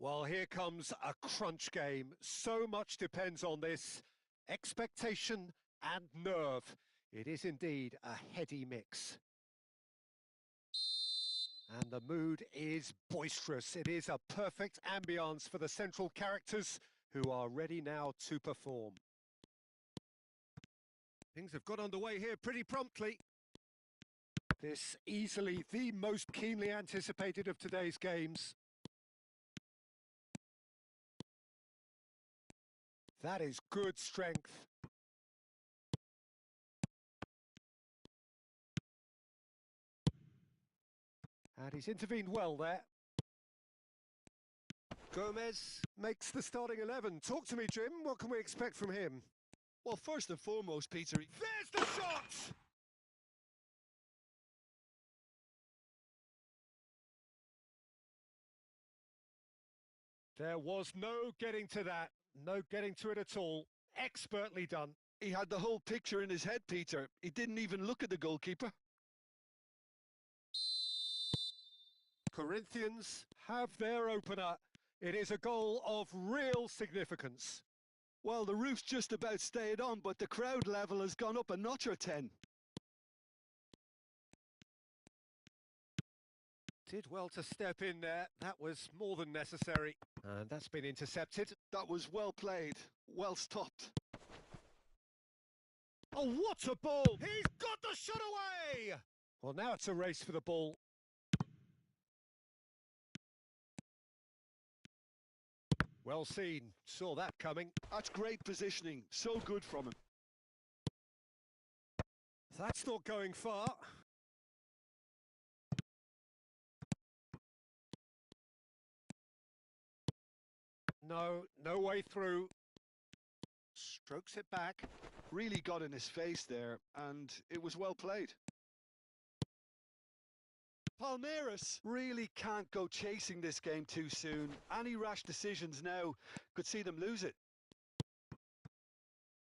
Well, here comes a crunch game. So much depends on this. Expectation and nerve. It is indeed a heady mix. And the mood is boisterous. It is a perfect ambience for the central characters who are ready now to perform. Things have got underway here pretty promptly. This easily the most keenly anticipated of today's games. That is good strength. And he's intervened well there. Gomez makes the starting 11. Talk to me, Jim. What can we expect from him? Well, first and foremost, Peter... There's the shot! There was no getting to that. No getting to it at all. Expertly done. He had the whole picture in his head, Peter. He didn't even look at the goalkeeper. Corinthians have their opener. It is a goal of real significance. Well, the roof's just about stayed on, but the crowd level has gone up a notch or 10. Did well to step in there. That was more than necessary. And that's been intercepted. That was well played. Well stopped. Oh, what a ball! He's got the shot away! Well, now it's a race for the ball. Well seen. Saw that coming. That's great positioning. So good from him. That's not going far. No way through. Strokes it back. Really got in his face there, and it was well played. Palmeiras really can't go chasing this game too soon. Any rash decisions now could see them lose it.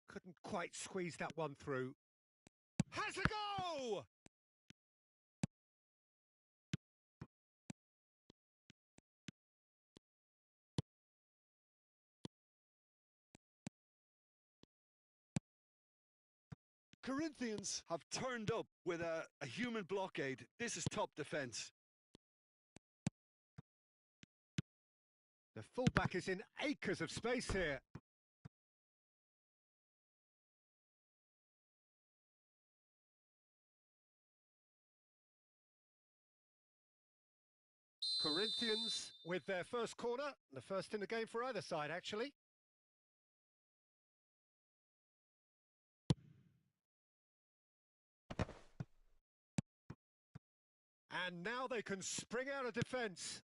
Couldn't quite squeeze that one through. Has a go! Corinthians have turned up with a human blockade. This is top defence. The fullback is in acres of space here. Corinthians with their first corner, the first in the game for either side, actually. And now they can spring out of defence.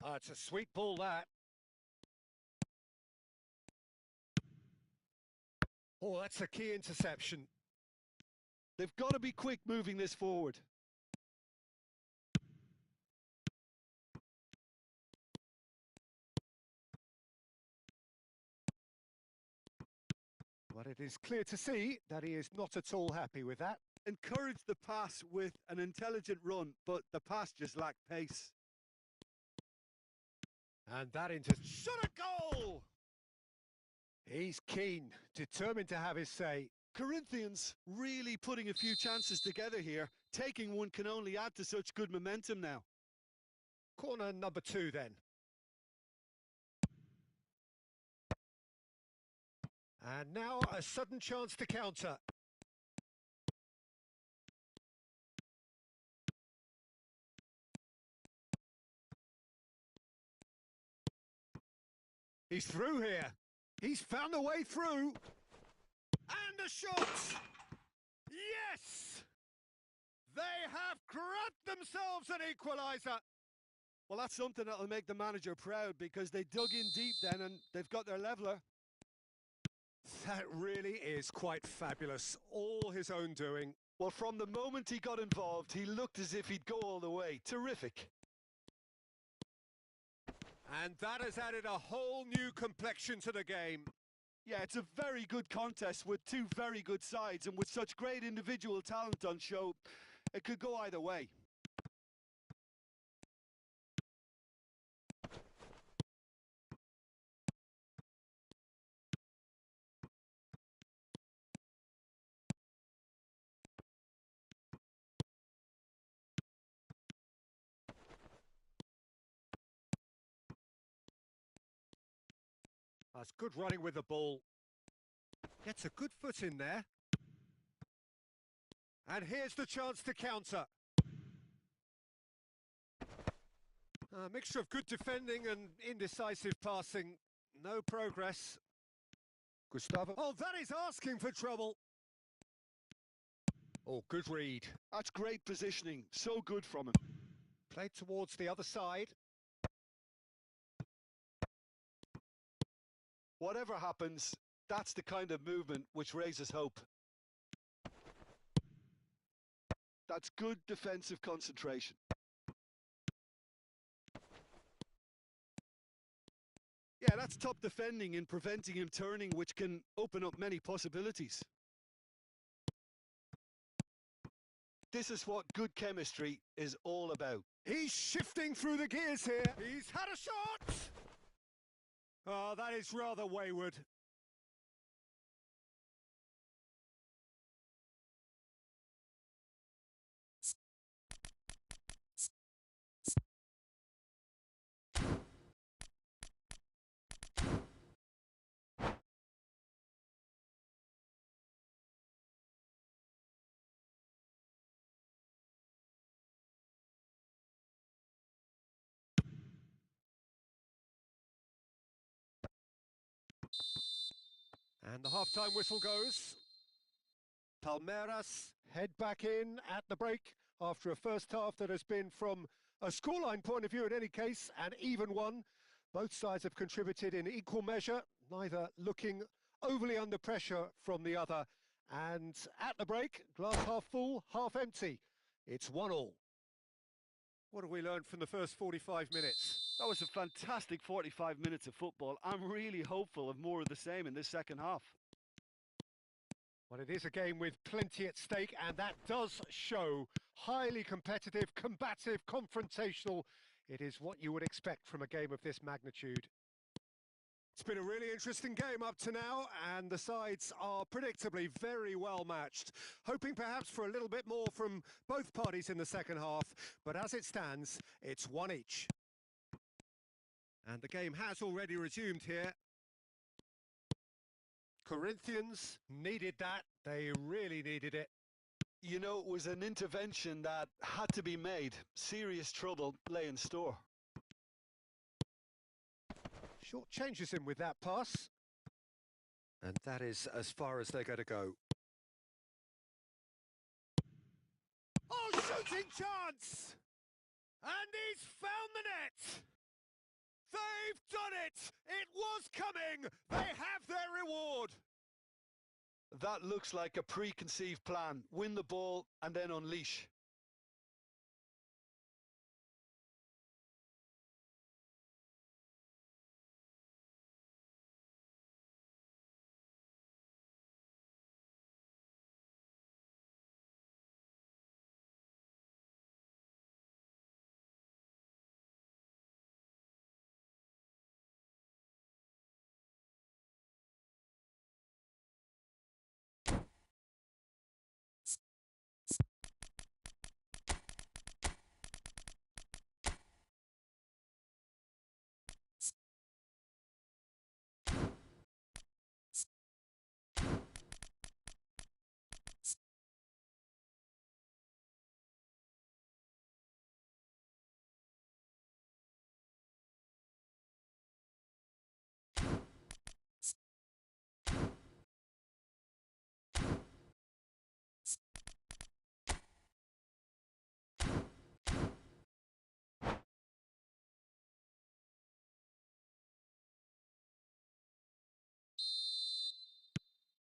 Oh, it's a sweet ball, that. Oh, that's a key interception. They've got to be quick moving this forward. But it is clear to see that he is not at all happy with that. Encouraged the pass with an intelligent run, but the pass just lacked pace. And that shot a goal! He's keen, determined to have his say. Corinthians really putting a few chances together here. Taking one can only add to such good momentum now. Corner number 2 then. And now a sudden chance to counter. He's through here. He's found a way through. And a shot! Yes! They have grabbed themselves an equaliser. Well, that's something that'll make the manager proud, because they dug in deep then and they've got their leveller. That really is quite fabulous. All his own doing. Well, from the moment he got involved, he looked as if he'd go all the way. Terrific. And that has added a whole new complexion to the game. Yeah, it's a very good contest with two very good sides, and with such great individual talent on show, it could go either way. That's good running with the ball. Gets a good foot in there. And here's the chance to counter. A mixture of good defending and indecisive passing. No progress. Gustavo. Oh, that is asking for trouble. Oh, good read. That's great positioning. So good from him. Played towards the other side. Whatever happens, that's the kind of movement which raises hope. That's good defensive concentration. Yeah, that's top defending and preventing him turning, which can open up many possibilities. This is what good chemistry is all about. He's shifting through the gears here. He's had a shot! Oh, that is rather wayward. And the half-time whistle goes. Palmeiras head back in at the break after a first half that has been, from a scoreline point of view in any case, an even one. Both sides have contributed in equal measure, neither looking overly under pressure from the other. And at the break, glass half full, half empty. It's 1-1. What have we learned from the first 45 minutes? That was a fantastic 45 minutes of football. I'm really hopeful of more of the same in this second half. Well, it is a game with plenty at stake, and that does show. Highly competitive, combative, confrontational. It is what you would expect from a game of this magnitude. It's been a really interesting game up to now, and the sides are predictably very well matched. Hoping perhaps for a little bit more from both parties in the second half, but as it stands, it's one each. And the game has already resumed here. Corinthians needed that. They really needed it. You know, it was an intervention that had to be made. Serious trouble lay in store. Short changes him with that pass. And that is as far as they're going to go. Oh, shooting chance! And he's found the net! They've done it! It was coming! They have their reward! That looks like a preconceived plan. Win the ball and then unleash.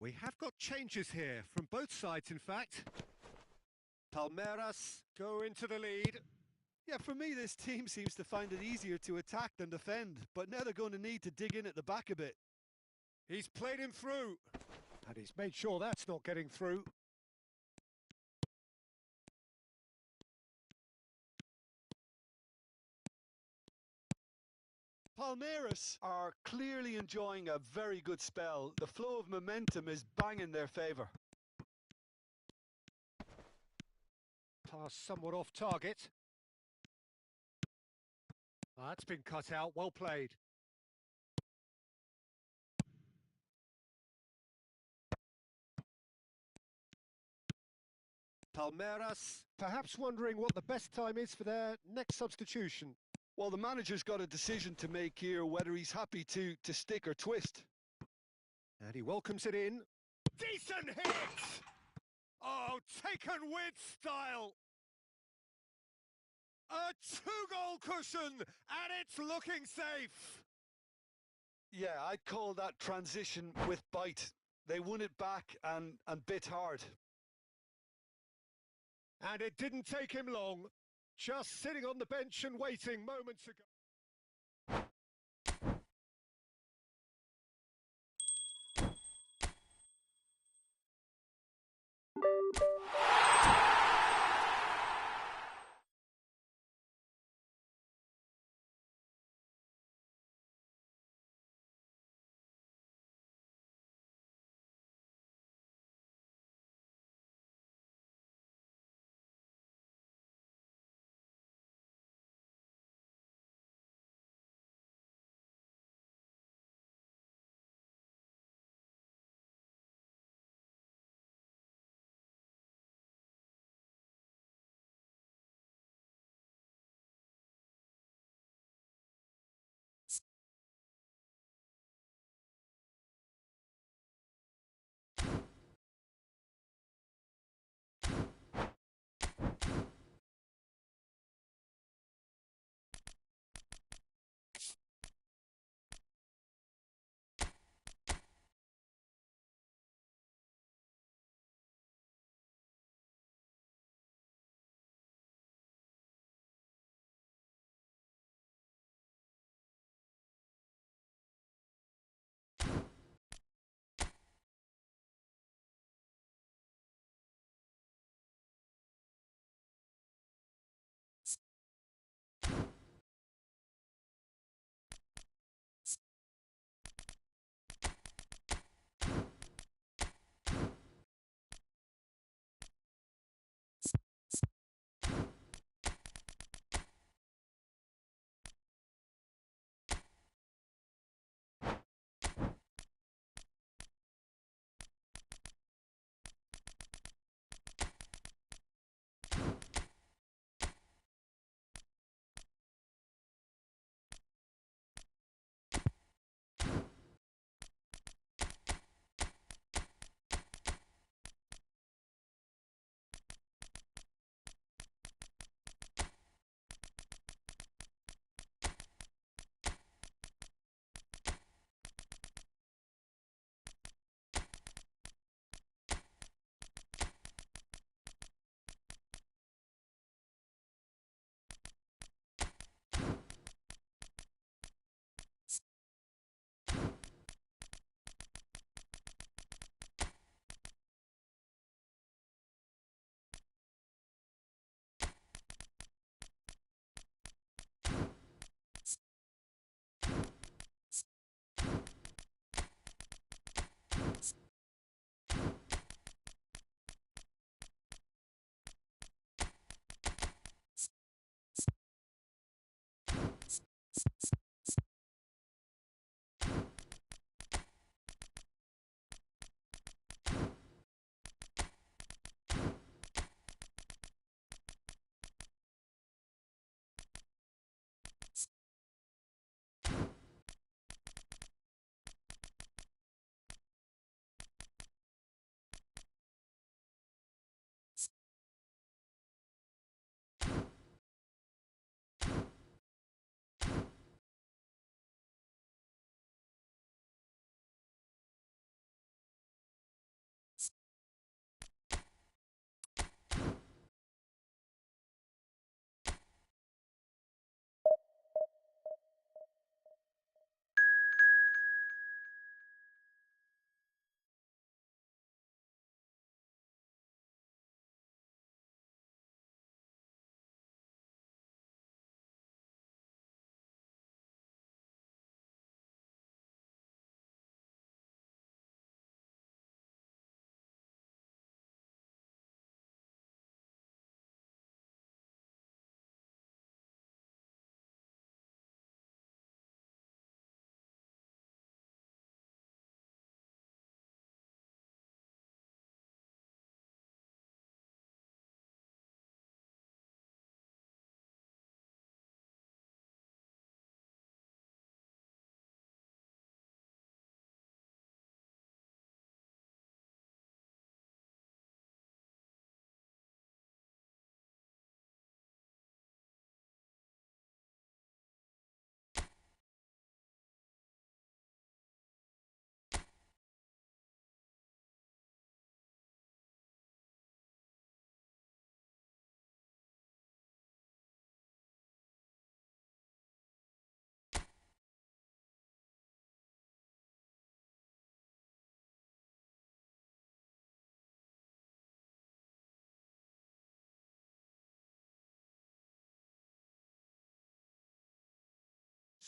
We have got changes here from both sides, in fact. Palmeiras go into the lead. Yeah, for me, this team seems to find it easier to attack than defend, but now they're going to need to dig in at the back a bit. He's played him through, and he's made sure that's not getting through. Palmeiras are clearly enjoying a very good spell. The flow of momentum is bang in their favour. Pass somewhat off target. That's been cut out, well played. Palmeiras, perhaps wondering what the best time is for their next substitution. Well, the manager's got a decision to make here, whether he's happy to stick or twist. And he welcomes it in. Decent hit! Oh, taken with style! A two-goal cushion, and it's looking safe! Yeah, I'd call that transition with bite. They won it back and bit hard. And it didn't take him long. Just sitting on the bench and waiting moments ago.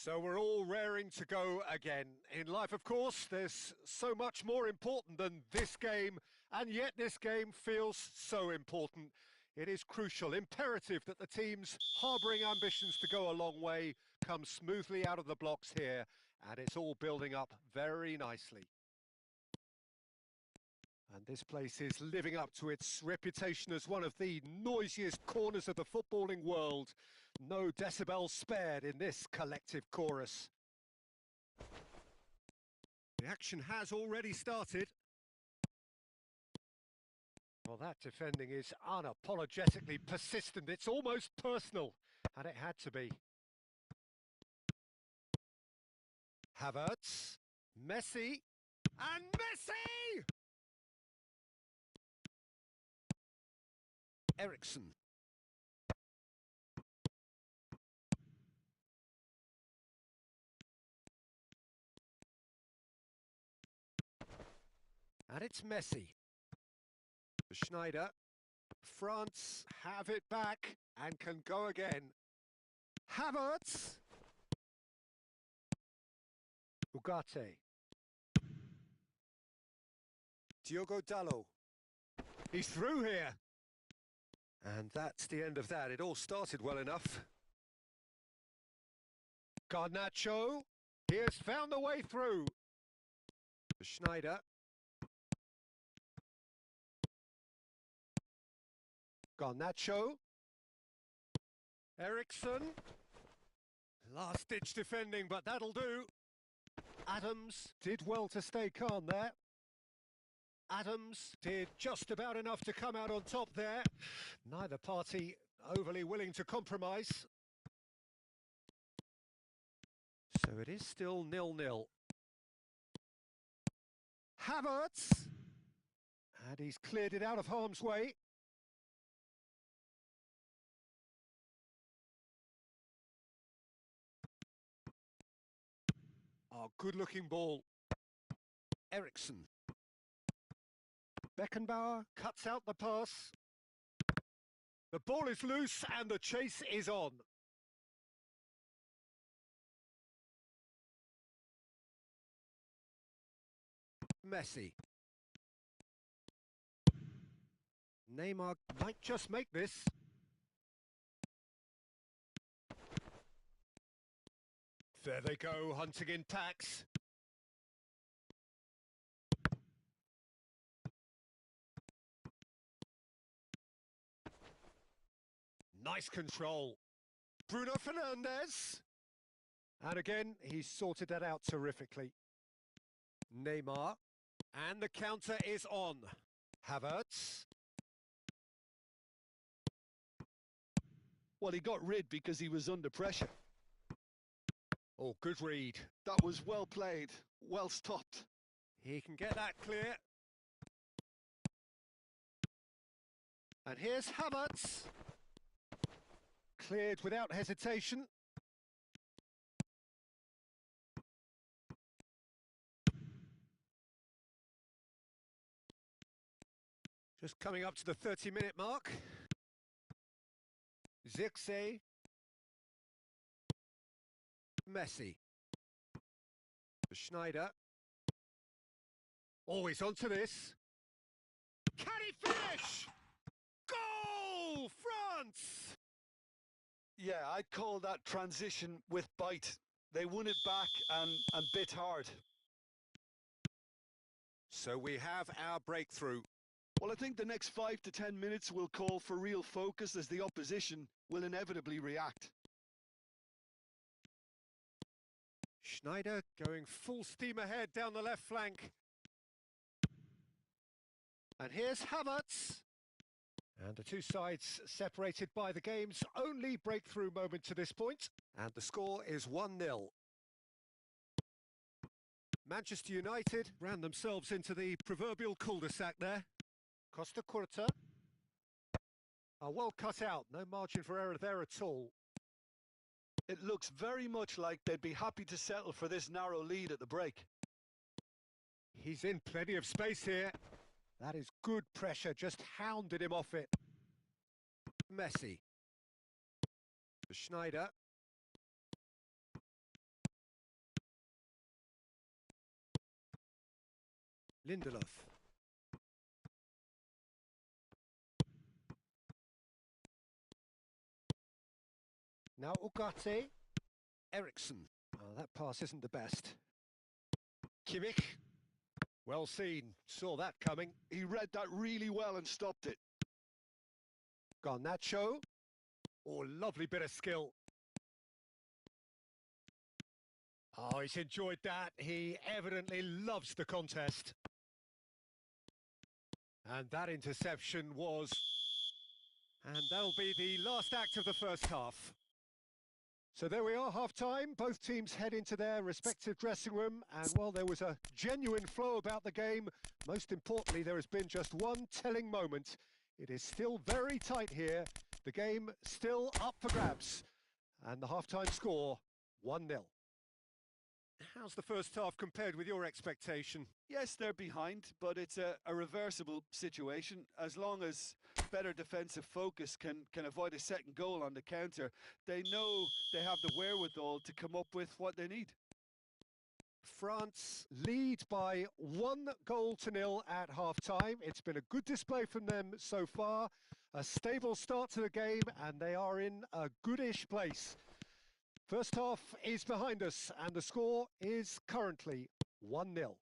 So we're all raring to go again. In life, of course, there's so much more important than this game, and yet this game feels so important. It is crucial, imperative that the teams harbouring ambitions to go a long way come smoothly out of the blocks here, and it's all building up very nicely. And this place is living up to its reputation as one of the noisiest corners of the footballing world. No decibels spared in this collective chorus. The action has already started. Well, that defending is unapologetically persistent. It's almost personal, and it had to be. Havertz, Messi, and Messi! Ericsson. And it's Messi. Schneider. France have it back and can go again. Havertz. Ugarte. Diogo Dalot. He's through here. And that's the end of that. It all started well enough. Garnacho. He has found the way through. Schneider. Garnacho. Ericsson. Last-ditch defending, but that'll do. Adams did well to stay calm there. Adams did just about enough to come out on top there. Neither party overly willing to compromise. So it is still 0-0. Havertz! And he's cleared it out of harm's way. Oh, good-looking ball. Ericsson. Beckenbauer cuts out the pass. The ball is loose and the chase is on. Messi. Neymar might just make this. There they go, hunting in packs. Nice control. Bruno Fernandes. And again, he's sorted that out terrifically. Neymar. And the counter is on. Havertz. Well, he got rid because he was under pressure. Oh, good read. That was well played, well stopped. He can get that clear. And here's Havertz. Cleared without hesitation. Just coming up to the 30-minute mark. Zirkzee. Messi. Schneider. Always onto this. Can he finish? Goal, France! Yeah, I'd call that transition with bite. They won it back and bit hard. So we have our breakthrough. Well, I think the next 5 to 10 minutes will call for real focus as the opposition will inevitably react. Schneider going full steam ahead down the left flank. And here's Havertz. And the two sides separated by the game's only breakthrough moment to this point. And the score is 1-0. Manchester United ran themselves into the proverbial cul-de-sac there. Costa Curta. Well cut out, no margin for error there at all. It looks very much like they'd be happy to settle for this narrow lead at the break. He's in plenty of space here. That is good pressure, just hounded him off it. Messi. Schneider. Lindelof. Now Ugarte. Eriksson. Oh, that pass isn't the best. Kimmich. Well seen. Saw that coming. He read that really well and stopped it. Garnacho. Oh, lovely bit of skill. Oh, he's enjoyed that. He evidently loves the contest. And that interception was... And that'll be the last act of the first half. So there we are, half-time. Both teams head into their respective dressing room. And while there was a genuine flow about the game, most importantly, there has been just one telling moment. It is still very tight here. The game still up for grabs. And the half-time score, 1-0. How's the first half compared with your expectation? Yes, they're behind, but it's a reversible situation. As long as better defensive focus can avoid a second goal on the counter, they know they have the wherewithal to come up with what they need. France lead by 1-0 at half-time. It's been a good display from them so far. A stable start to the game, and they are in a goodish place. First half is behind us, and the score is currently 1-0.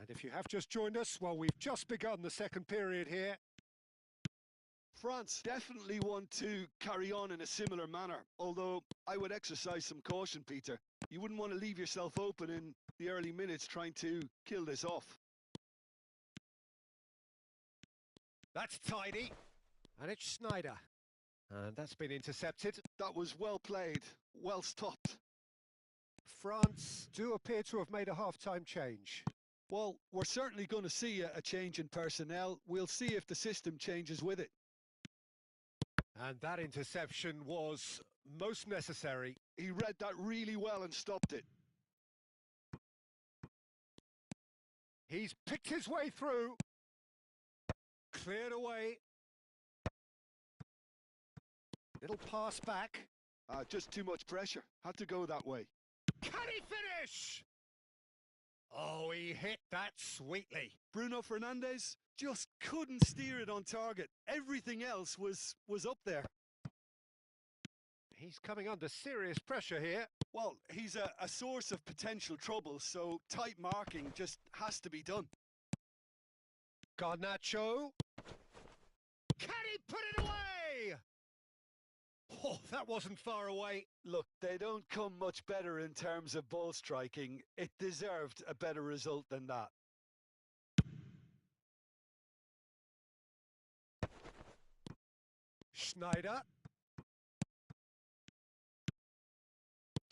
And if you have just joined us, well, we've just begun the second period here. France definitely want to carry on in a similar manner, although I would exercise some caution, Peter. You wouldn't want to leave yourself open in the early minutes trying to kill this off. That's tidy. And it's Schneider. And that's been intercepted. That was well played, well stopped. France do appear to have made a half-time change. Well, we're certainly going to see a change in personnel. We'll see if the system changes with it. And that interception was most necessary. He read that really well and stopped it. He's picked his way through. Cleared away. Little pass back. Just too much pressure. Had to go that way. Can he finish? Oh, he hit that sweetly. Bruno Fernandes just couldn't steer it on target. Everything else was up there. He's coming under serious pressure here. Well, he's a source of potential trouble, so tight marking just has to be done. Garnacho. Can he put it away? Oh, that wasn't far away. Look, they don't come much better in terms of ball striking. It deserved a better result than that. Schneider.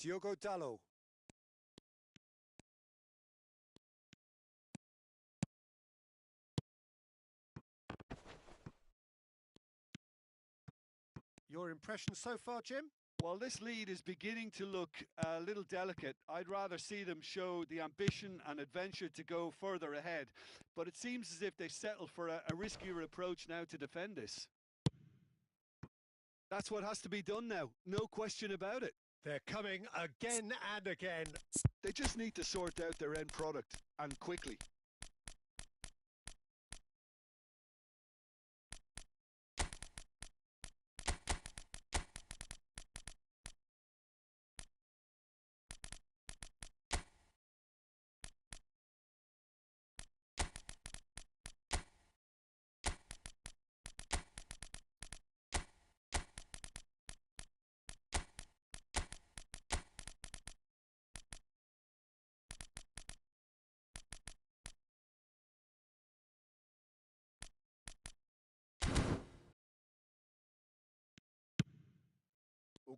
Diogo Dalot. Your impression so far, Jim? Well, this lead is beginning to look a little delicate. I'd rather see them show the ambition and adventure to go further ahead. But it seems as if they settle for a riskier approach now to defend this. That's what has to be done now, no question about it. They're coming again and again. They just need to sort out their end product, and quickly.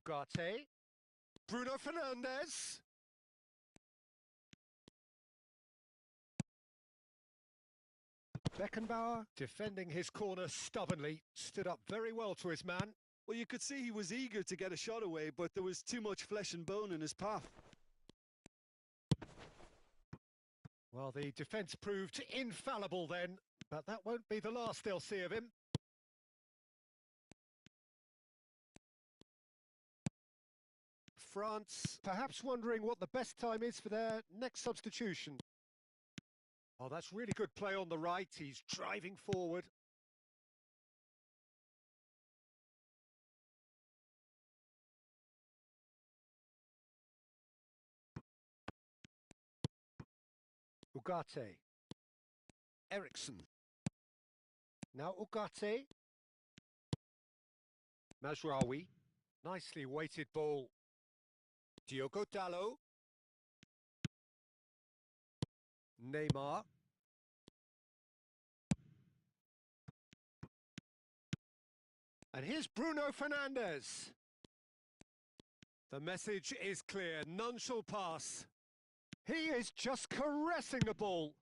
Ugarte. Bruno Fernandes. Beckenbauer, defending his corner stubbornly, stood up very well to his man. Well, you could see he was eager to get a shot away, but there was too much flesh and bone in his path. Well, the defence proved infallible then, but that won't be the last they'll see of him. France perhaps wondering what the best time is for their next substitution. Oh, that's really good play on the right. He's driving forward. Ugarte. Ericsson. Now Ugarte. Mazraoui. Nicely weighted ball. Diogo Dalot. Neymar. And here's Bruno Fernandes. The message is clear. None shall pass. He is just caressing the ball.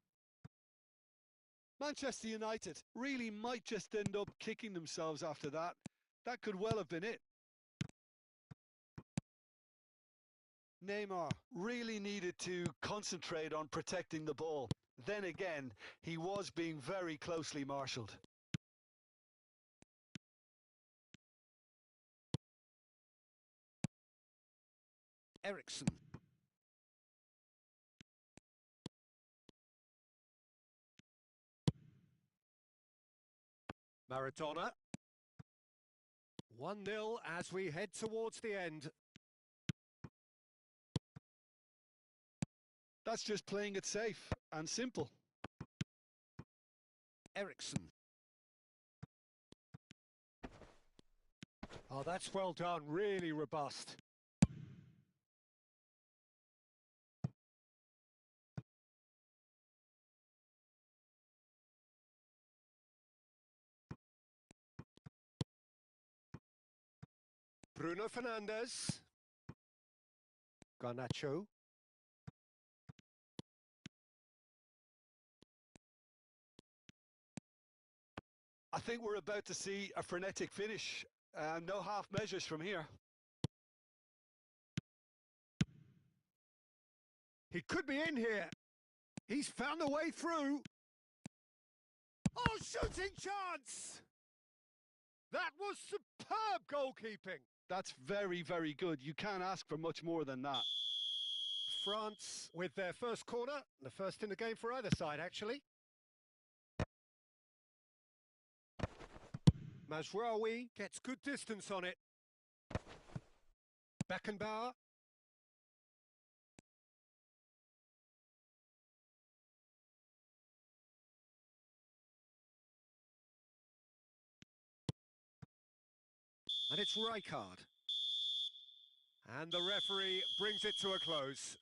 Manchester United really might just end up kicking themselves after that. That could well have been it. Neymar really needed to concentrate on protecting the ball. Then again, he was being very closely marshalled. Ericsson. Maradona. 1-0 as we head towards the end. That's just playing it safe and simple. Ericsson. Oh, that's well done. Really robust. Bruno Fernandes. Garnacho. I think we're about to see a frenetic finish. No half measures from here. He could be in here. He's found a way through. Oh, shooting chance! That was superb goalkeeping. That's very, very good. You can't ask for much more than that. France with their first corner, the first in the game for either side, actually. Mazraoui gets good distance on it. Beckenbauer. And it's Rijkaard. And the referee brings it to a close.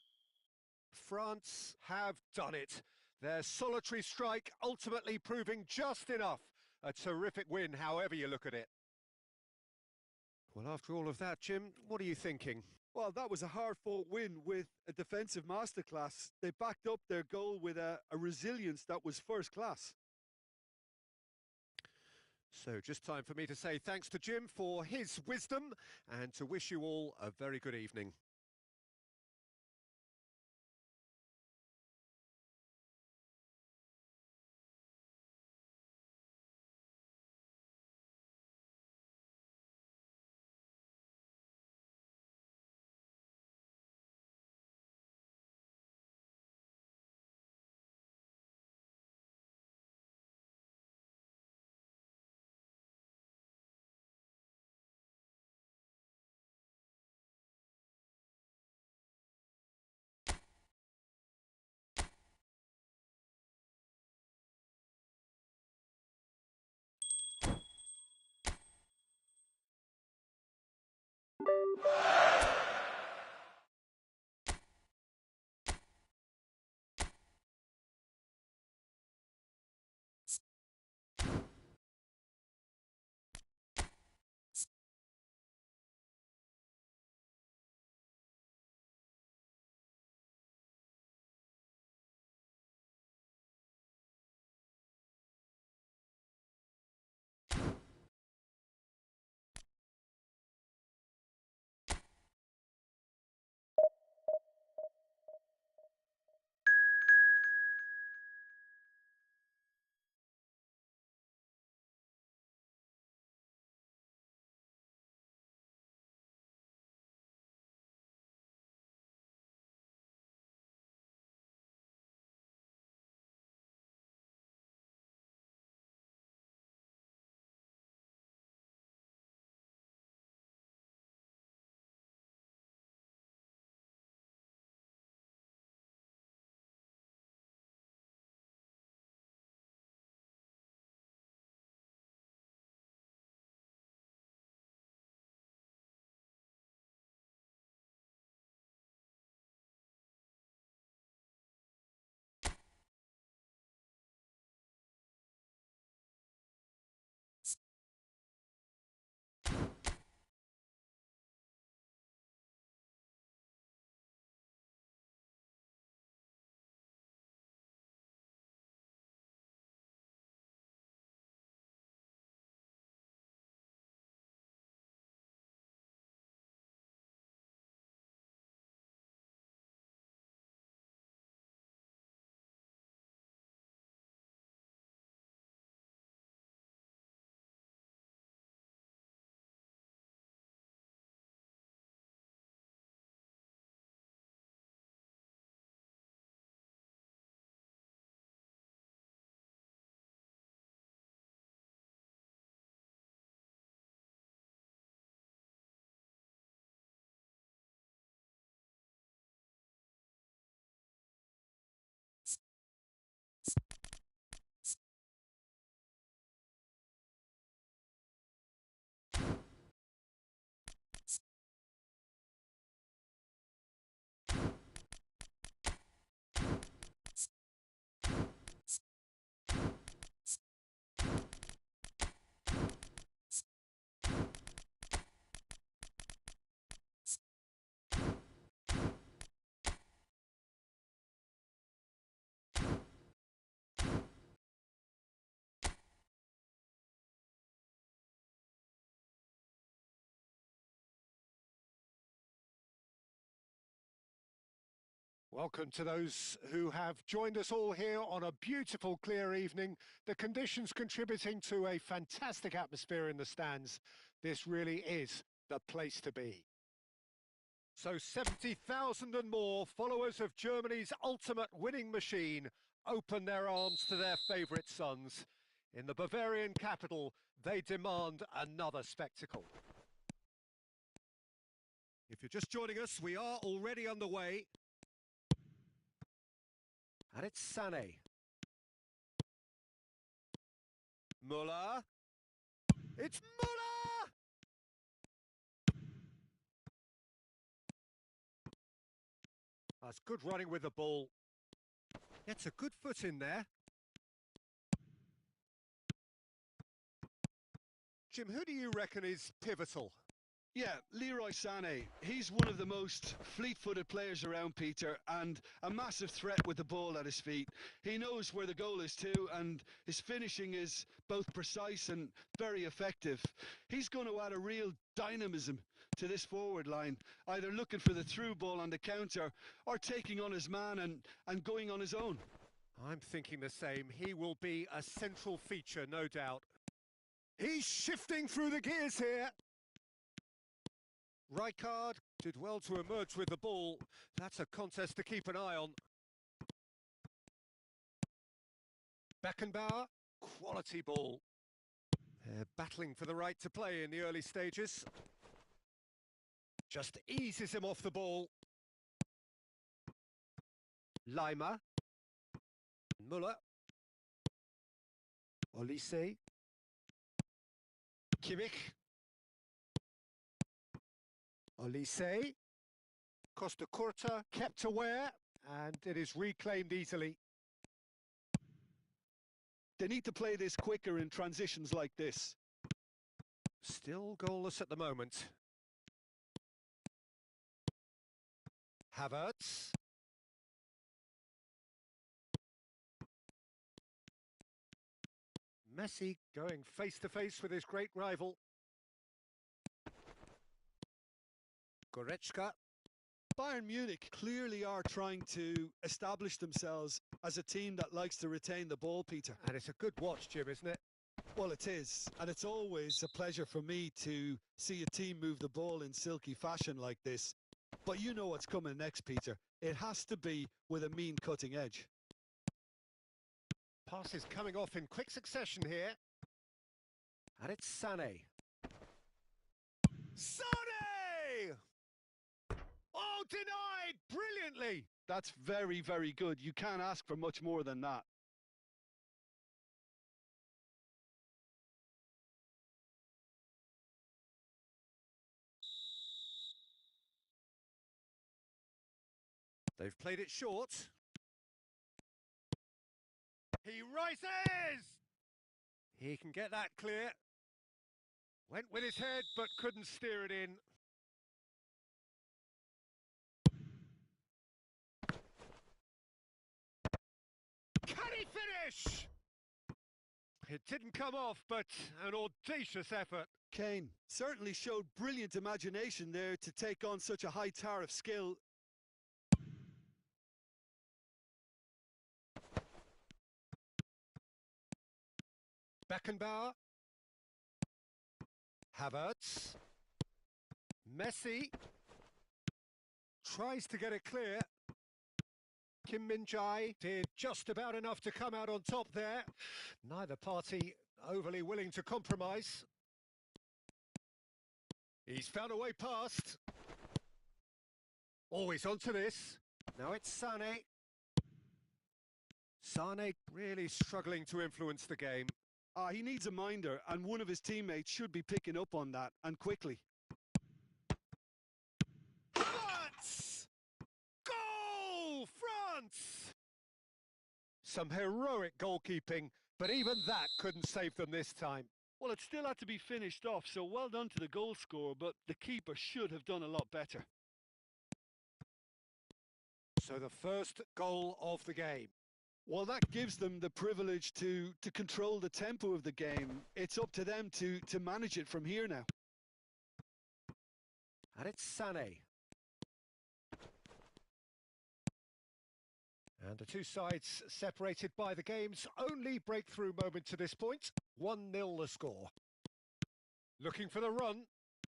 France have done it. Their solitary strike ultimately proving just enough. A terrific win, however you look at it. Well, after all of that, Jim, what are you thinking? Well, that was a hard-fought win with a defensive masterclass. They backed up their goal with a resilience that was first class. So just time for me to say thanks to Jim for his wisdom and to wish you all a very good evening. Welcome to those who have joined us all here on a beautiful, clear evening. The conditions contributing to a fantastic atmosphere in the stands. This really is the place to be. So 70,000 and more followers of Germany's ultimate winning machine open their arms to their favourite sons. In the Bavarian capital, they demand another spectacle. If you're just joining us, we are already underway. And it's Sané. Müller. It's Müller! That's good running with the ball. Gets a good foot in there. Jim, who do you reckon is pivotal? Yeah, Leroy Sané. He's one of the most fleet-footed players around, Peter, and a massive threat with the ball at his feet. He knows where the goal is too, and his finishing is both precise and very effective. He's going to add a real dynamism to this forward line, either looking for the through ball on the counter or taking on his man and going on his own. I'm thinking the same. He will be a central feature, no doubt. He's shifting through the gears here. Rijkaard did well to emerge with the ball. That's a contest to keep an eye on. Beckenbauer, quality ball. They're battling for the right to play in the early stages. Just eases him off the ball. Leimer. Müller. Olise. Kimmich. Olise. Costa Curta kept aware, and it is reclaimed easily. They need to play this quicker in transitions like this. Still goalless at the moment. Havertz. Messi going face-to-face with his great rival. Goretzka. Bayern Munich clearly are trying to establish themselves as a team that likes to retain the ball, Peter. And it's a good watch, Jim, isn't it? Well, it is. And it's always a pleasure for me to see a team move the ball in silky fashion like this. But you know what's coming next, Peter. It has to be with a mean cutting edge. Passes coming off in quick succession here. And it's Sané. Sané! Oh, denied brilliantly. That's very, very good. You can't ask for much more than that. They've played it short. He rises! He can get that clear. Went with his head, but couldn't steer it in. Can he finish? It didn't come off, but an audacious effort. Kane certainly showed brilliant imagination there to take on such a high tower of skill. Beckenbauer. Havertz. Messi. Tries to get it clear. Kim Min-jae did just about enough to come out on top there. Neither party overly willing to compromise. He's found a way past. Always onto this. Now it's Sané. Sané really struggling to influence the game. He needs a minder, and one of his teammates should be picking up on that, and quickly. France! Goal! France! Some heroic goalkeeping, but even that couldn't save them this time. Well, it still had to be finished off, so well done to the goal scorer, but the keeper should have done a lot better. So the first goal of the game. Well, that gives them the privilege to control the tempo of the game. It's up to them to manage it from here now. And it's Sané. And the two sides separated by the game's only breakthrough moment to this point. 1-0 the score. Looking for the run.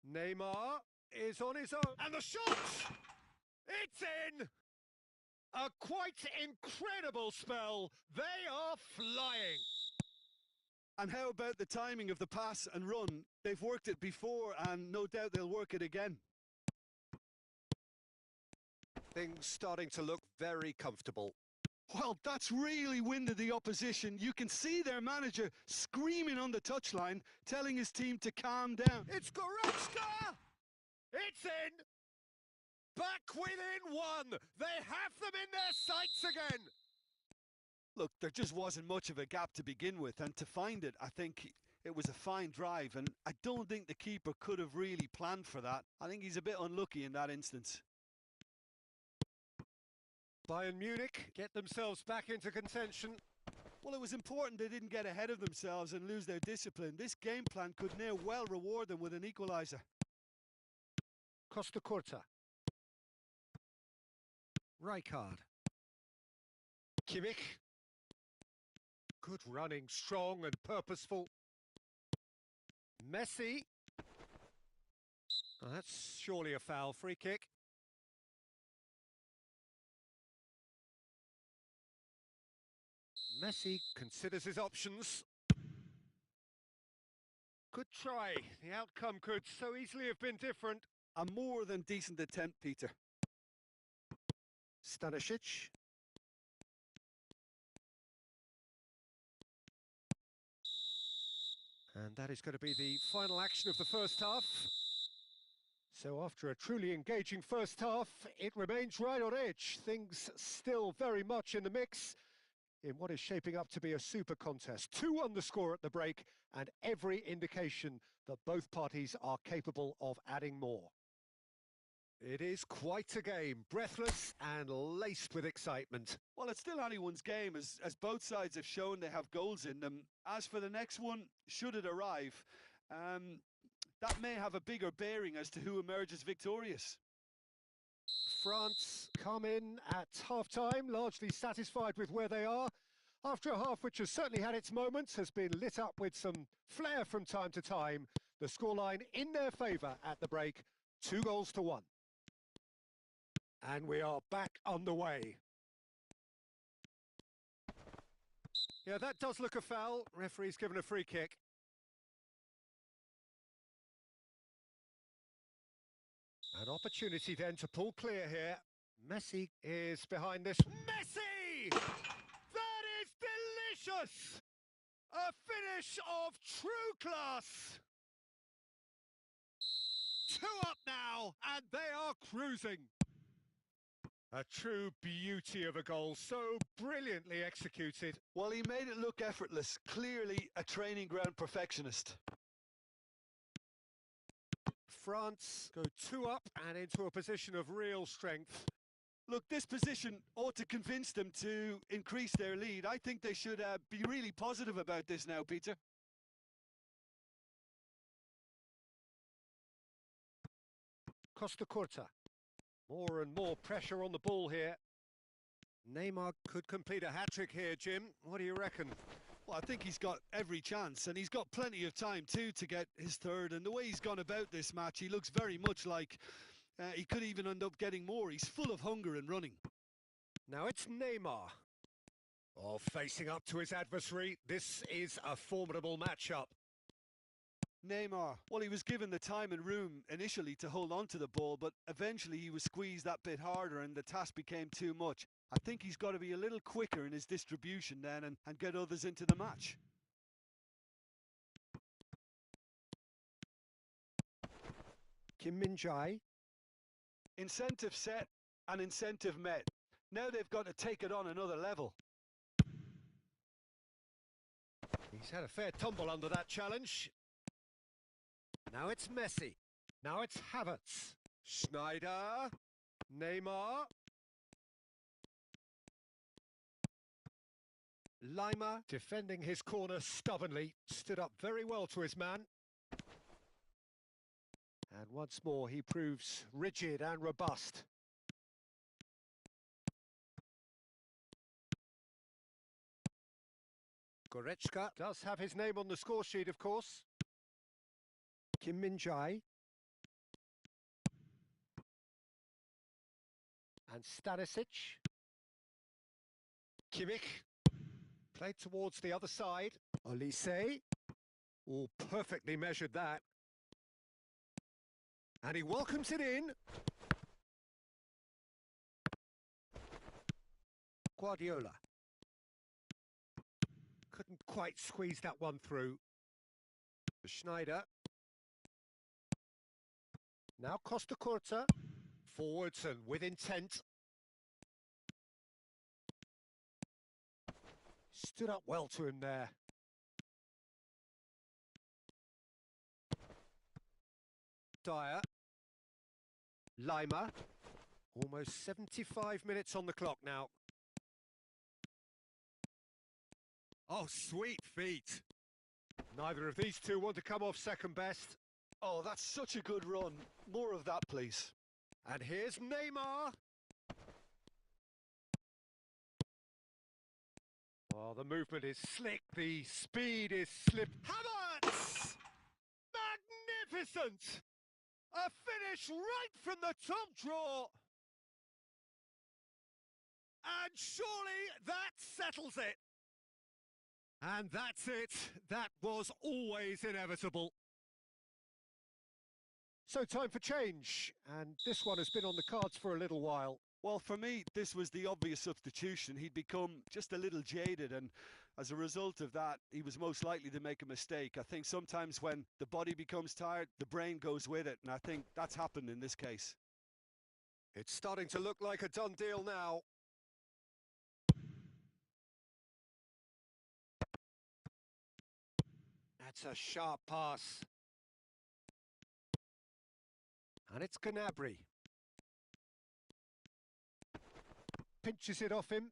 Neymar is on his own. And the shot! It's in! A quite incredible spell. They are flying. And how about the timing of the pass and run? They've worked it before and no doubt they'll work it again. Things starting to look very comfortable. Well, that's really winded the opposition. You can see their manager screaming on the touchline, telling his team to calm down. It's Goretzka! It's in! Back within one! They have them in their sights again! Look, there just wasn't much of a gap to begin with, and to find it, I think it was a fine drive, and I don't think the keeper could have really planned for that. I think he's a bit unlucky in that instance. Bayern Munich get themselves back into contention. Well, it was important they didn't get ahead of themselves and lose their discipline. This game plan could now well reward them with an equaliser. Costa Curta. Rijkaard. Kimmich. Good running, strong and purposeful. Messi. Oh, that's surely a foul. Free kick. Messi considers his options. Good try. The outcome could so easily have been different. A more than decent attempt, Peter. Stanisic. And that is going to be the final action of the first half. So after a truly engaging first half, it remains right on edge. Things still very much in the mix in what is shaping up to be a super contest. 2-1 the score at the break, and every indication that both parties are capable of adding more. It is quite a game, breathless and laced with excitement. Well, it's still anyone's game, as both sides have shown they have goals in them. As for the next one, should it arrive, that may have a bigger bearing as to who emerges victorious. France come in at half-time, largely satisfied with where they are. After a half which has certainly had its moments, has been lit up with some flair from time to time. The scoreline in their favour at the break, 2-1. And we are back underway. Yeah, that does look a foul. Referee's given a free kick. An opportunity then to pull clear here. Messi is behind this. Messi! That is delicious! A finish of true class! 2 up now, and they are cruising. A true beauty of a goal, so brilliantly executed. Well, he made it look effortless. Clearly a training ground perfectionist. France go 2 up and into a position of real strength. Look, this position ought to convince them to increase their lead. I think they should be really positive about this now, Peter. Costa Curta. More and more pressure on the ball here. Neymar could complete a hat-trick here, Jim. What do you reckon? Well, I think he's got every chance, and he's got plenty of time too to get his third. And the way he's gone about this match, he looks very much like he could even end up getting more. He's full of hunger and running. Now it's Neymar. Oh, facing up to his adversary. This is a formidable matchup. Neymar, well, he was given the time and room initially to hold on to the ball, but eventually he was squeezed that bit harder and the task became too much. I think he's got to be a little quicker in his distribution then and get others into the match. Kim Min-jae. Incentive set and incentive met. Now they've got to take it on another level. He's had a fair tumble under that challenge. Now it's Messi. Now it's Havertz. Schneider. Neymar. Lima, defending his corner stubbornly, stood up very well to his man. And once more he proves rigid and robust. Goretzka does have his name on the score sheet, of course. Kim Min-jae. And Stanisic. Kimmich. Played towards the other side. Olise. Oh, perfectly measured that. And he welcomes it in. Guardiola. Couldn't quite squeeze that one through. Schneider. Now Costa Curta. Forwards and with intent. Stood up well to him there. Dyer. Lima. Almost 75 minutes on the clock now. Oh, sweet feet. Neither of these two want to come off second best. Oh, that's such a good run. More of that, please. And here's Neymar. Oh, the movement is slick. The speed is slip. Havertz! Magnificent! A finish right from the top draw. And surely that settles it. And that's it. That was always inevitable. So time for change, and this one has been on the cards for a little while. Well, for me, this was the obvious substitution. He'd become just a little jaded, and as a result of that, he was most likely to make a mistake. I think sometimes when the body becomes tired, the brain goes with it, and I think that's happened in this case. It's starting to look like a done deal now. That's a sharp pass. And it's Gnabry. Pinches it off him.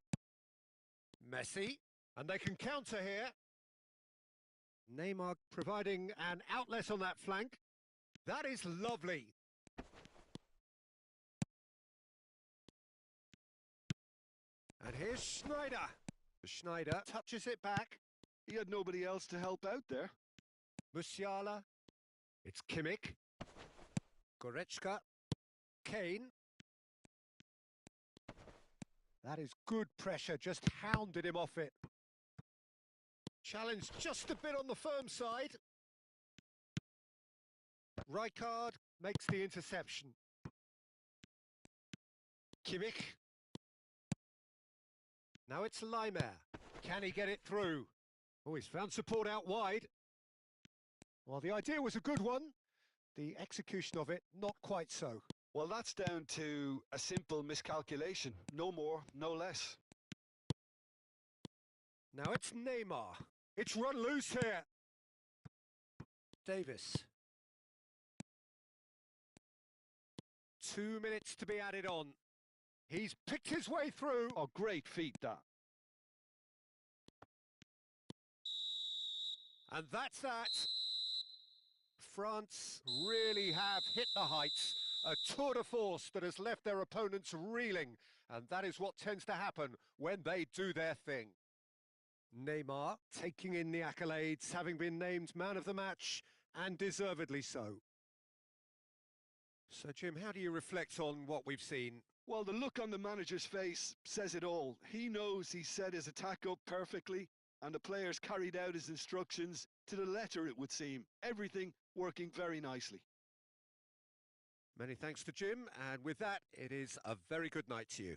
Messi. And they can counter here. Neymar providing an outlet on that flank. That is lovely. And here's Schneider. Schneider touches it back. He had nobody else to help out there. Musiala. It's Kimmich. Goretzka. Kane. That is good pressure, just hounded him off it. Challenge just a bit on the firm side. Rijkaard makes the interception. Kimmich. Now it's Lima. Can he get it through? Oh, he's found support out wide. Well, the idea was a good one. The execution of it, not quite so. Well, that's down to a simple miscalculation. No more, no less. Now it's Neymar. It's run loose here. Davis. 2 minutes to be added on. He's picked his way through. Oh, great feat, that. And that's that. France really have hit the heights. A tour de force that has left their opponents reeling. And that is what tends to happen when they do their thing. Neymar taking in the accolades, having been named man of the match, and deservedly so. So, Jim, how do you reflect on what we've seen? Well, the look on the manager's face says it all. He knows he set his attack up perfectly, and the players carried out his instructions to the letter, it would seem. Everything working very nicely. Many thanks to Jim, and with that, it is a very good night to you.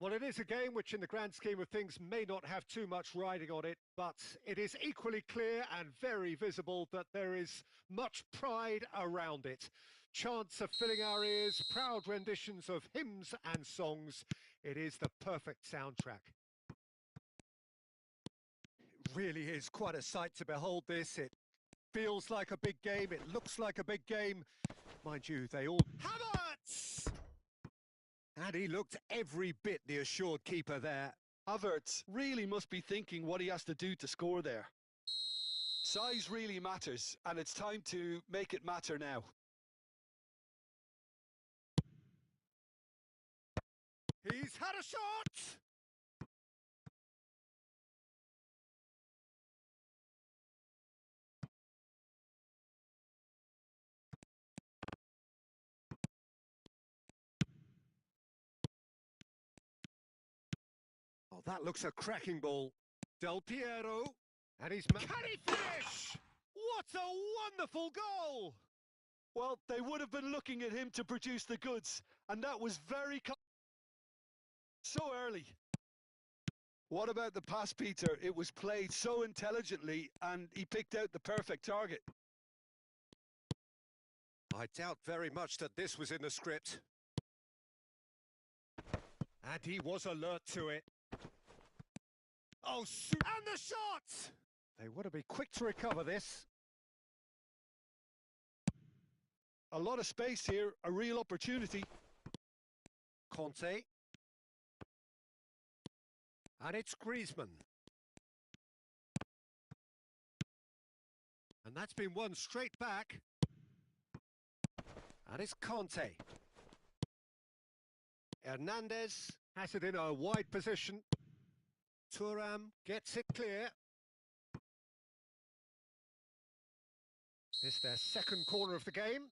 Well, it is a game which, in the grand scheme of things, may not have too much riding on it, but it is equally clear and very visible that there is much pride around it. Chants are filling our ears, proud renditions of hymns and songs. It is the perfect soundtrack. It really is quite a sight to behold this. It feels like a big game. It looks like a big game. Mind you, they all... Havertz! And he looked every bit the assured keeper there. Havertz really must be thinking what he has to do to score there. Size really matters, and it's time to make it matter now. He's had a shot! That looks a cracking ball. Del Piero. And he's... Can he finish? What a wonderful goal! Well, they would have been looking at him to produce the goods, and that was very... so early. What about the pass, Peter? It was played so intelligently, and he picked out the perfect target. I doubt very much that this was in the script. And he was alert to it. Oh, shoot. And the shot! They want to be quick to recover this. A lot of space here, a real opportunity. Conte. And it's Griezmann. And that's been won straight back. And it's Conte. Hernandez has it in a wide position. Thuram gets it clear. It's their second corner of the game.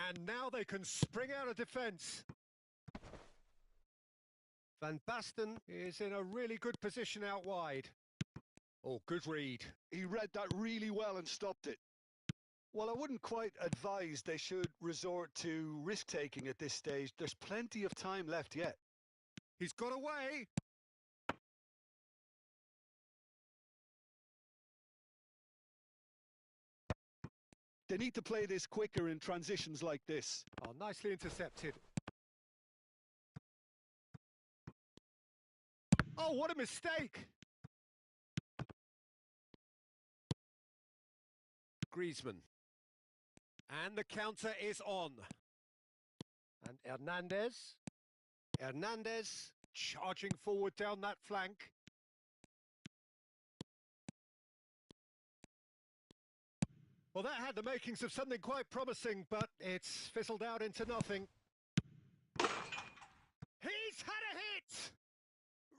And now they can spring out of defence. Van Basten is in a really good position out wide. Oh, good read. He read that really well and stopped it. Well, I wouldn't quite advise they should resort to risk-taking at this stage. There's plenty of time left yet. He's got away. They need to play this quicker in transitions like this. Oh, nicely intercepted. Oh, what a mistake! Griezmann. And the counter is on. And Hernandez. Hernandez charging forward down that flank. Well, that had the makings of something quite promising, but it's fizzled out into nothing. He's had a hit!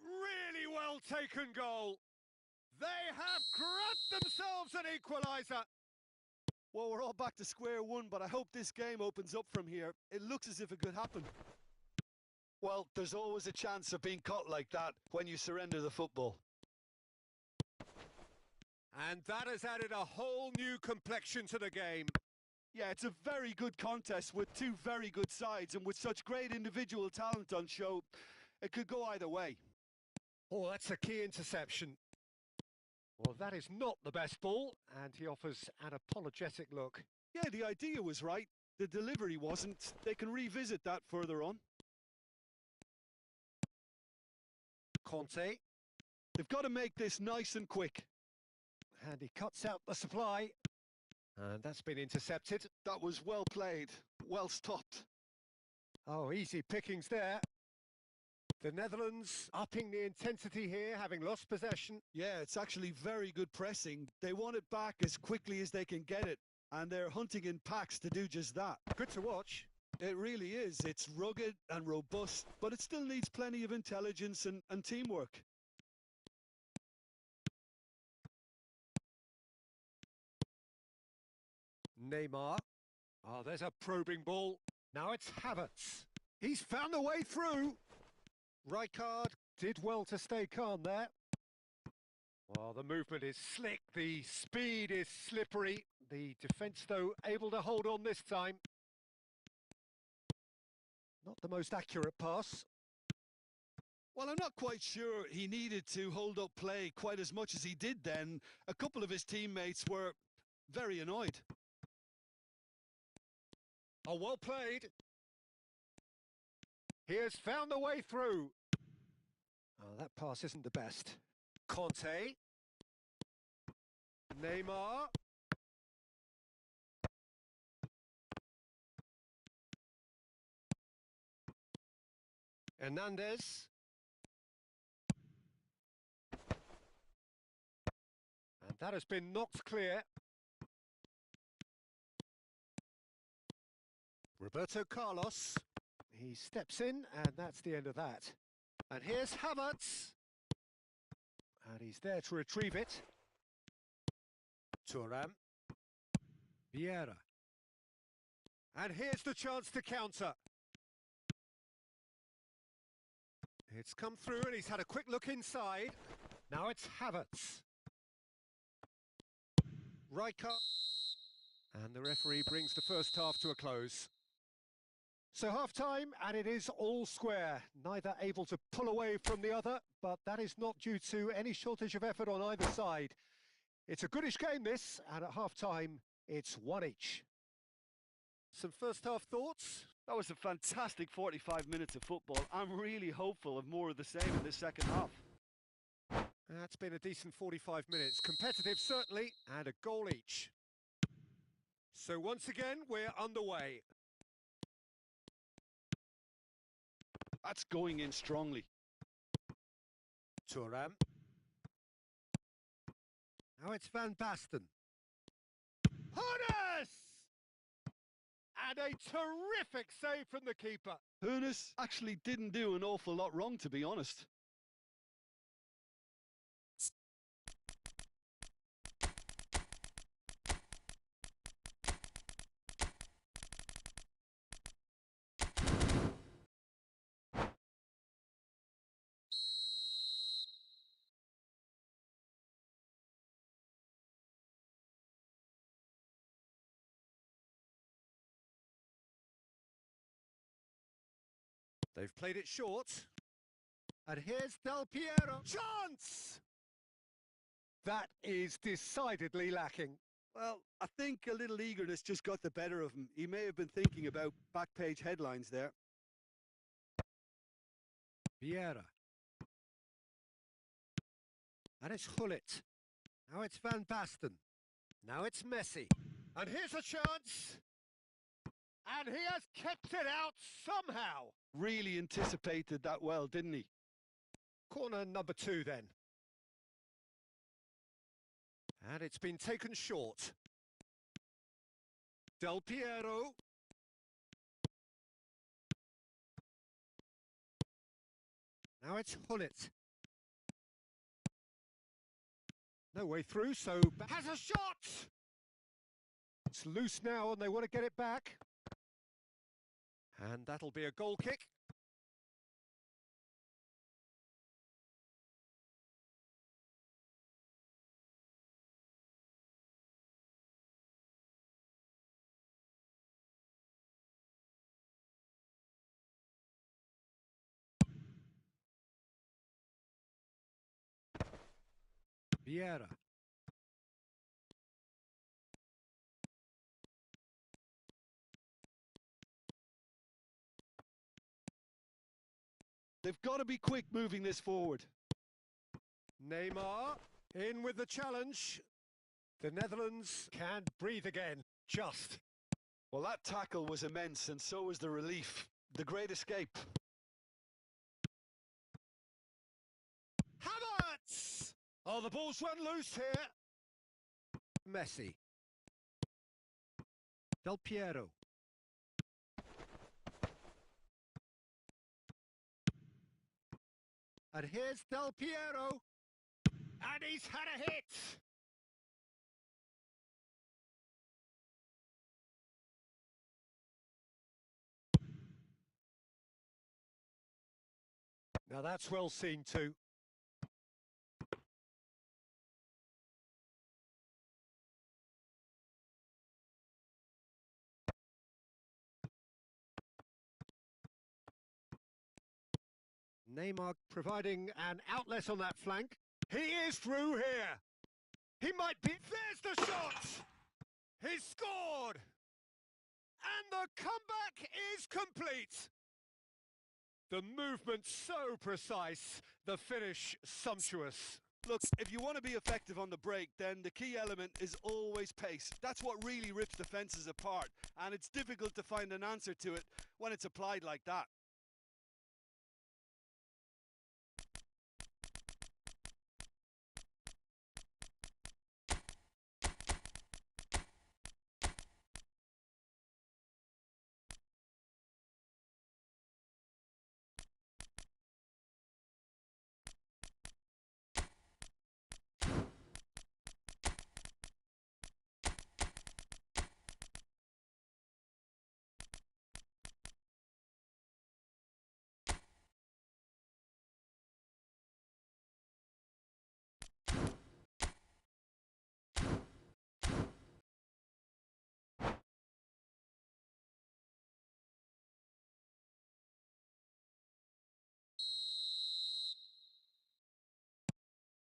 Really well taken goal. They have grabbed themselves an equaliser. Well, we're all back to square one, but I hope this game opens up from here. It looks as if it could happen. Well, there's always a chance of being caught like that when you surrender the football. And that has added a whole new complexion to the game. Yeah, it's a very good contest with two very good sides, and with such great individual talent on show, it could go either way. Oh, that's a key interception. Well, that is not the best ball, and he offers an apologetic look. Yeah, the idea was right. The delivery wasn't. They can revisit that further on. Conte. They've got to make this nice and quick. And he cuts out the supply. And that's been intercepted. That was well played, well stopped. Oh, easy pickings there. The Netherlands upping the intensity here, having lost possession. Yeah, it's actually very good pressing. They want it back as quickly as they can get it, and they're hunting in packs to do just that. Good to watch. It really is. It's rugged and robust, but it still needs plenty of intelligence and teamwork. Neymar. Oh, there's a probing ball. Now it's Havertz. He's found a way through. Rijkaard did well to stay calm there. Well, the movement is slick, the speed is slippery. The defence, though, able to hold on this time. Not the most accurate pass. Well, I'm not quite sure he needed to hold up play quite as much as he did then. A couple of his teammates were very annoyed. Oh, well played. He has found a way through. Oh, that pass isn't the best. Conte. Neymar. Hernandez. And that has been knocked clear. Roberto Carlos. He steps in, and that's the end of that. And here's Havertz. And he's there to retrieve it. Thuram. Vieira. And here's the chance to counter. It's come through and he's had a quick look inside. Now it's Havertz. Riker. And the referee brings the first half to a close. So half-time, and it is all square. Neither able to pull away from the other, but that is not due to any shortage of effort on either side. It's a goodish game, this, and at half-time, it's one each. Some first-half thoughts? That was a fantastic 45 minutes of football. I'm really hopeful of more of the same in this second half. That's been a decent 45 minutes. Competitive, certainly, and a goal each. So once again, we're underway. That's going in strongly. Thuram. Now it's Van Basten. Hones! And a terrific save from the keeper. Hoeneß actually didn't do an awful lot wrong, to be honest. They've played it short. And here's Del Piero. Chance! That is decidedly lacking. Well, I think a little eagerness just got the better of him. He may have been thinking about back page headlines there. Vieira. And it's Hullet. Now it's Van Basten. Now it's Messi. And here's a chance. And he has kept it out somehow. Really anticipated that well, didn't he? Corner number 2 then. And it's been taken short. Del Piero. Now it's Hullet. No way through, so has a shot! It's loose now and they want to get it back. And that'll be a goal kick. Vieira. They've got to be quick moving this forward. Neymar in with the challenge. The Netherlands can't breathe again. Just. Well, that tackle was immense, and so was the relief. The great escape. Havertz! Oh, the ball's run loose here. Messi. Del Piero. And here's Del Piero. And he's had a hit. Now that's well seen too. Neymar providing an outlet on that flank. He is through here. He might be. There's the shot. He's scored. And the comeback is complete. The movement so precise, the finish sumptuous. Look, if you want to be effective on the break, then the key element is always pace. That's what really rips defences apart, and it's difficult to find an answer to it when it's applied like that.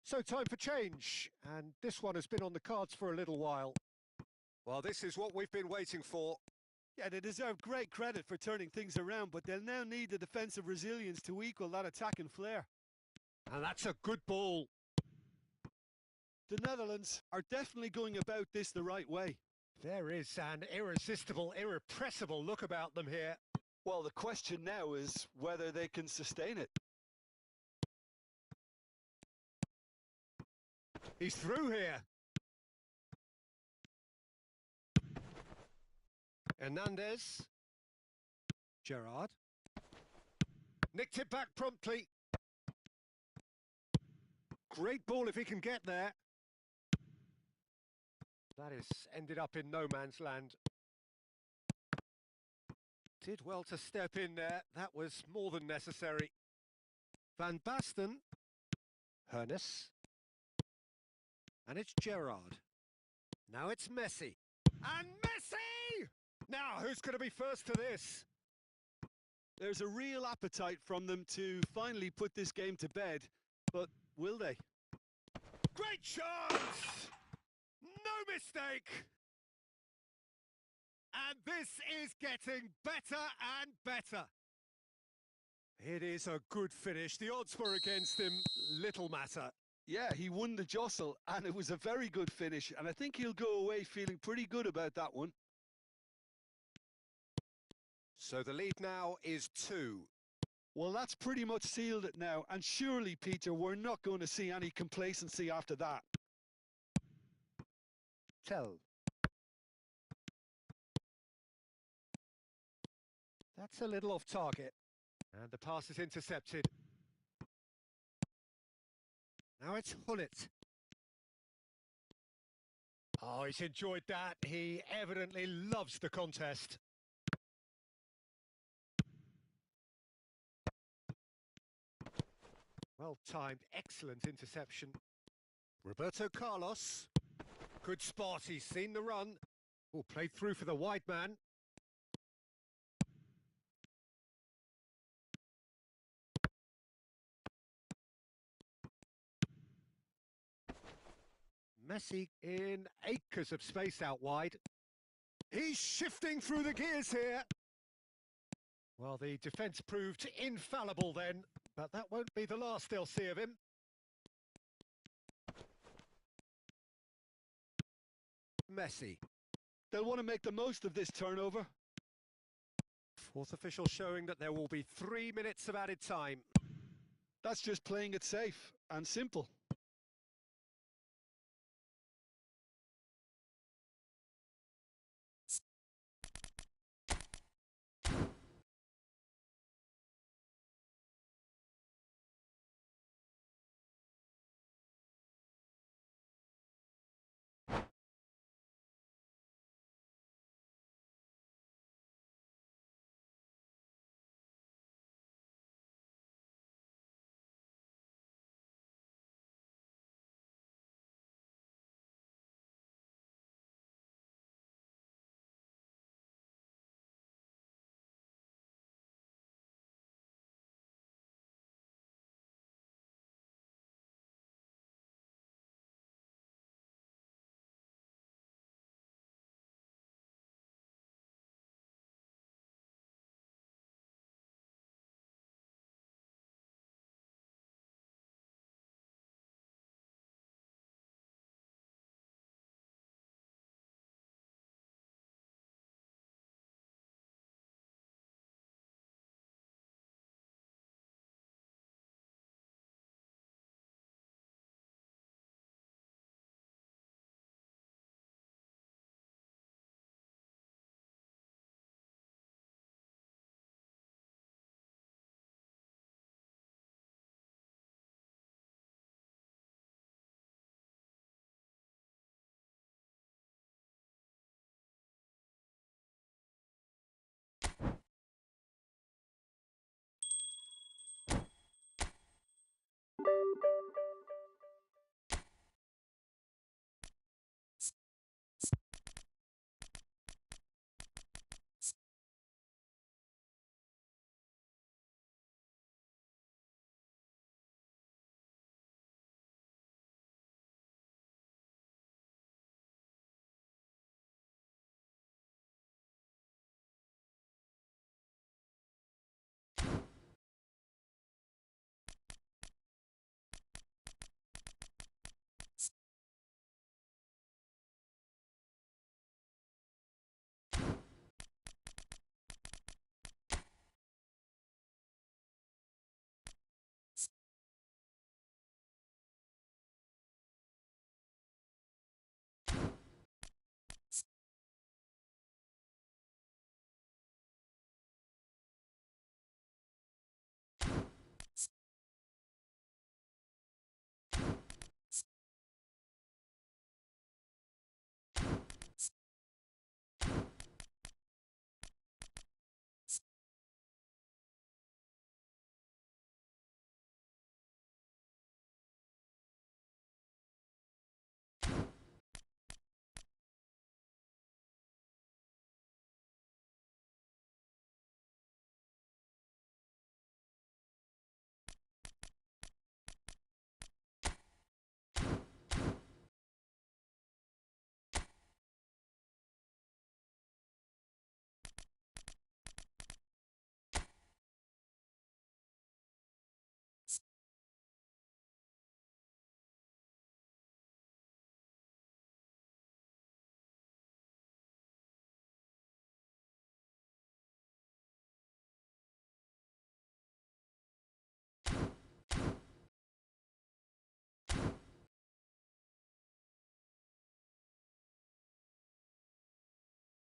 So time for change, and this one has been on the cards for a little while. Well, this is what we've been waiting for. Yeah, they deserve great credit for turning things around, but they'll now need the defensive resilience to equal that attacking flair. And that's a good ball. The Netherlands are definitely going about this the right way. There is an irresistible, irrepressible look about them here. Well, the question now is whether they can sustain it. He's through here. Hernandez. Gerrard. Nicked it back promptly. Great ball if he can get there. That is ended up in no man's land. Did well to step in there. That was more than necessary. Van Basten. Hernes. And it's Gerrard. Now it's Messi. And Messi! Now, who's going to be first to this? There's a real appetite from them to finally put this game to bed, but will they? Great chance! No mistake! And this is getting better and better. It is a good finish. The odds were against him, little matter. Yeah, he won the jostle, and it was a very good finish, and I think he'll go away feeling pretty good about that one. So the lead now is 2. Well, that's pretty much sealed it now, and surely, Peter, we're not going to see any complacency after that. Tell. That's a little off target. And the pass is intercepted. Now it's Hullet. Oh, he's enjoyed that. He evidently loves the contest. Well timed, excellent interception. Roberto Carlos. Good spot, he's seen the run. Oh, played through for the wide man. Messi in acres of space out wide. He's shifting through the gears here. Well, the defence proved infallible then, but that won't be the last they'll see of him. Messi. They'll want to make the most of this turnover. Fourth official showing that there will be 3 minutes of added time. That's just playing it safe and simple.